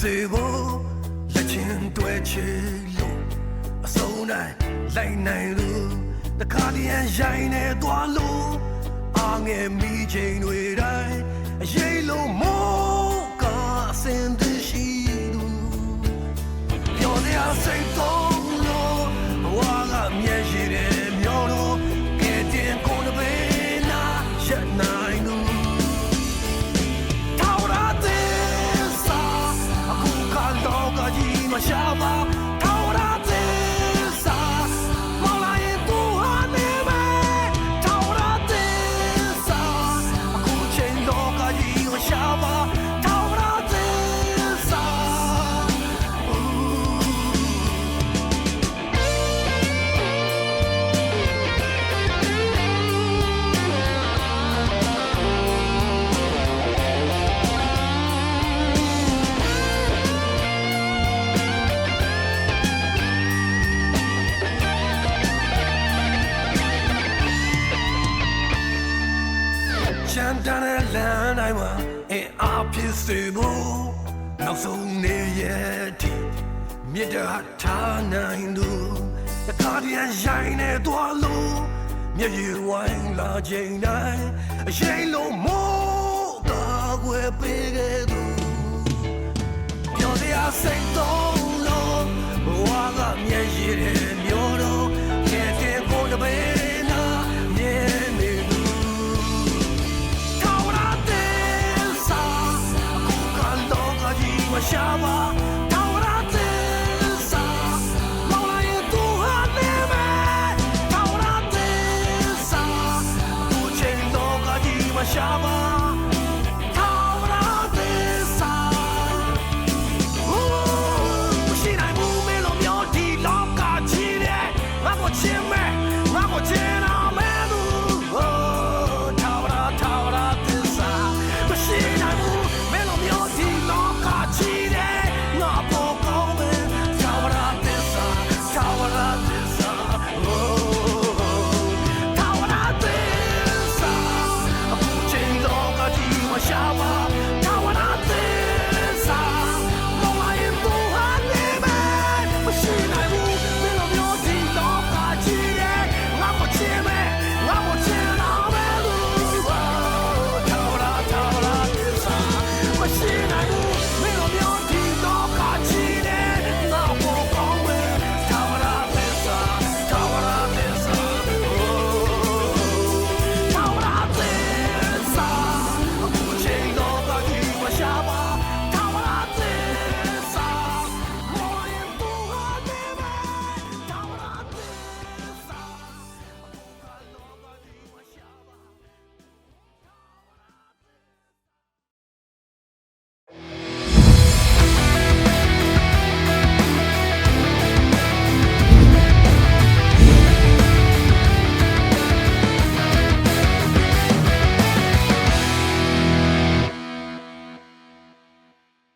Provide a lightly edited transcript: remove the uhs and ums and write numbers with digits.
စေဖို့လက်ချင်းတွဲချေလို့အစုံတိုင်းလိုက်နိုင်လို့တခါတည်းရိုင်းနေသွားလို့အားငယ်မိချိန်တွေတိုင်းအရေးလုံးမောကအစင်တရှိလို့ပြောရစိတ်တော့လို့ဘဝကမျက်ရည်တွေမျောလို့ကဲတင်ကိုယ်ပဲနာရှက်နိုင်လို့မရှာပါထောက်ရတဲ့စာမောင်လာရင်သူဟာနေမယ်ထောက်ရတဲ့စာအခုချိန်တော့ကကြီးမရှာပါထောက်ရတဲ့စာချမ်းတမ်းတဲ့လမ်းတိုင်းမှာအားဖြစ်စေဖို့နောက်ဆုံးနေရဲ့ဒီမြစ်တာထားနိုင်လို့တခါတည်းရိုင်းနေသွားလို့မျက်ရည်ဝိုင်းလာချိန်တိုင်းအရေးလုံးမိုးကာကွယ်ပေးခဲ့သူပြောစရာစိတ်တော့လို့ဘဝကမျက်ရည်